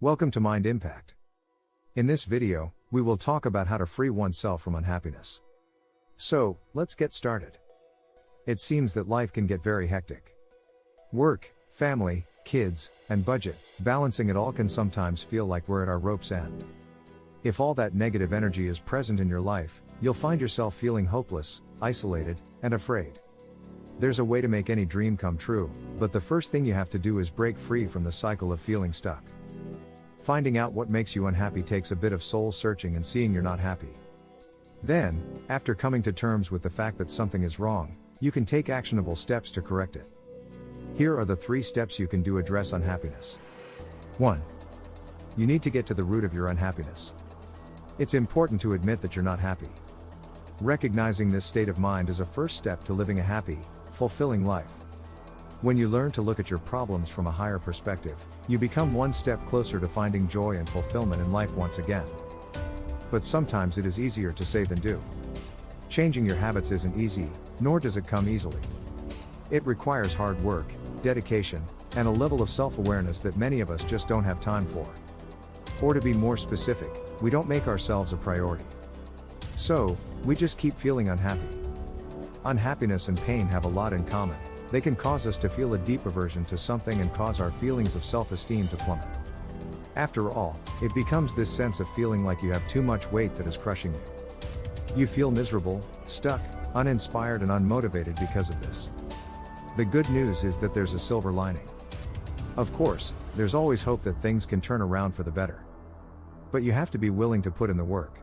Welcome to Mind Impact. In this video, we will talk about how to free oneself from unhappiness. So, let's get started. It seems that life can get very hectic. Work, family, kids, and budget, balancing it all can sometimes feel like we're at our rope's end. If all that negative energy is present in your life, you'll find yourself feeling hopeless, isolated, and afraid. There's a way to make any dream come true, but the first thing you have to do is break free from the cycle of feeling stuck. Finding out what makes you unhappy takes a bit of soul searching and seeing you're not happy. Then, after coming to terms with the fact that something is wrong, you can take actionable steps to correct it. Here are the 3 steps you can do to address unhappiness. 1. You need to get to the root of your unhappiness. It's important to admit that you're not happy. Recognizing this state of mind is a first step to living a happy, fulfilling life. When you learn to look at your problems from a higher perspective, you become one step closer to finding joy and fulfillment in life once again. But sometimes it is easier to say than do. Changing your habits isn't easy, nor does it come easily. It requires hard work, dedication, and a level of self-awareness that many of us just don't have time for. Or to be more specific, we don't make ourselves a priority. So, we just keep feeling unhappy. Unhappiness and pain have a lot in common. They can cause us to feel a deep aversion to something and cause our feelings of self-esteem to plummet. After all, it becomes this sense of feeling like you have too much weight that is crushing you. You feel miserable, stuck, uninspired and unmotivated because of this. The good news is that there's a silver lining. Of course, there's always hope that things can turn around for the better. But you have to be willing to put in the work.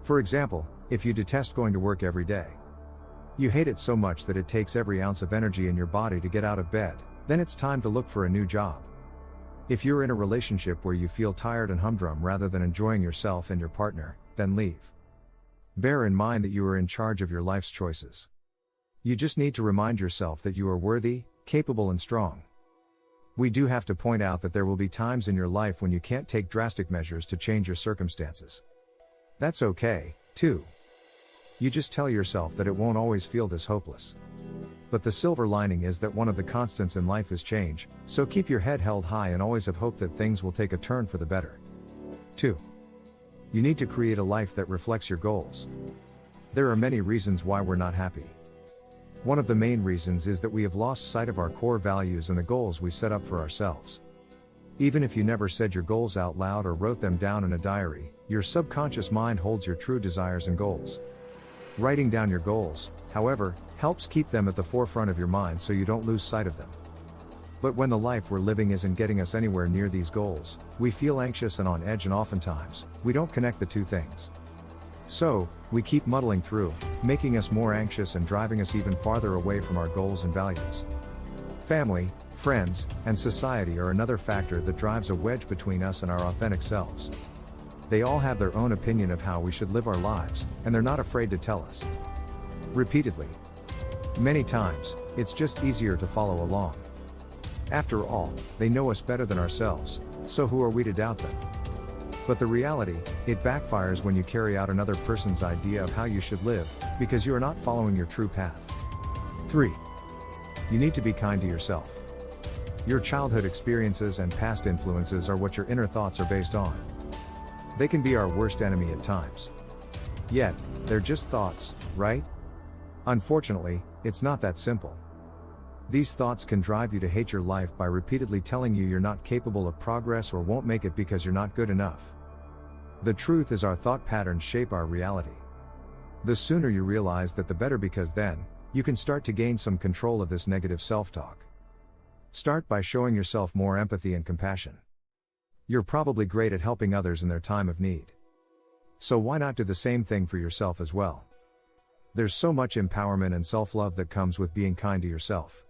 For example, if you detest going to work every day, you hate it so much that it takes every ounce of energy in your body to get out of bed, then it's time to look for a new job. If you're in a relationship where you feel tired and humdrum rather than enjoying yourself and your partner, then leave. Bear in mind that you are in charge of your life's choices. You just need to remind yourself that you are worthy, capable and strong. We do have to point out that there will be times in your life when you can't take drastic measures to change your circumstances. That's okay, too. You just tell yourself that it won't always feel this hopeless. But the silver lining is that one of the constants in life is change, so keep your head held high and always have hope that things will take a turn for the better. 2. You need to create a life that reflects your goals. There are many reasons why we're not happy. One of the main reasons is that we have lost sight of our core values and the goals we set up for ourselves. Even if you never said your goals out loud or wrote them down in a diary, your subconscious mind holds your true desires and goals. Writing down your goals, however, helps keep them at the forefront of your mind so you don't lose sight of them. But when the life we're living isn't getting us anywhere near these goals, we feel anxious and on edge and oftentimes, we don't connect the two things. So, we keep muddling through, making us more anxious and driving us even farther away from our goals and values. Family, friends, and society are another factor that drives a wedge between us and our authentic selves. They all have their own opinion of how we should live our lives, and they're not afraid to tell us. Repeatedly. Many times, it's just easier to follow along. After all, they know us better than ourselves, so who are we to doubt them? But the reality, it backfires when you carry out another person's idea of how you should live, because you are not following your true path. 3. You need to be kind to yourself. Your childhood experiences and past influences are what your inner thoughts are based on. They can be our worst enemy at times. Yet, they're just thoughts, right? Unfortunately, it's not that simple. These thoughts can drive you to hate your life by repeatedly telling you you're not capable of progress or won't make it because you're not good enough. The truth is our thought patterns shape our reality. The sooner you realize that the better, because then, you can start to gain some control of this negative self-talk. Start by showing yourself more empathy and compassion. You're probably great at helping others in their time of need. So why not do the same thing for yourself as well? There's so much empowerment and self-love that comes with being kind to yourself.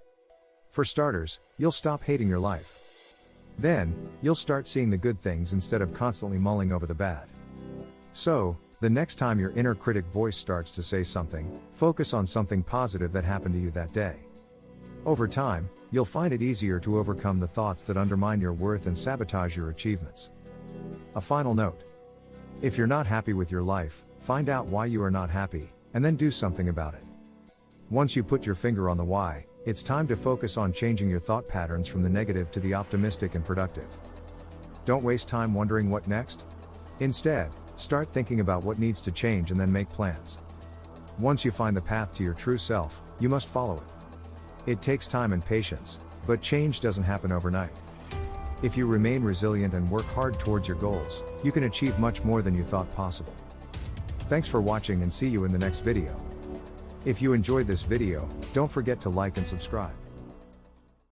For starters, you'll stop hating your life. Then, you'll start seeing the good things instead of constantly mulling over the bad. So, the next time your inner critic voice starts to say something, focus on something positive that happened to you that day. Over time, you'll find it easier to overcome the thoughts that undermine your worth and sabotage your achievements. A final note. If you're not happy with your life, find out why you are not happy, and then do something about it. Once you put your finger on the why, it's time to focus on changing your thought patterns from the negative to the optimistic and productive. Don't waste time wondering what next. Instead, start thinking about what needs to change and then make plans. Once you find the path to your true self, you must follow it. It takes time and patience, but change doesn't happen overnight. If you remain resilient and work hard towards your goals, you can achieve much more than you thought possible. Thanks for watching and see you in the next video. If you enjoyed this video, don't forget to like and subscribe.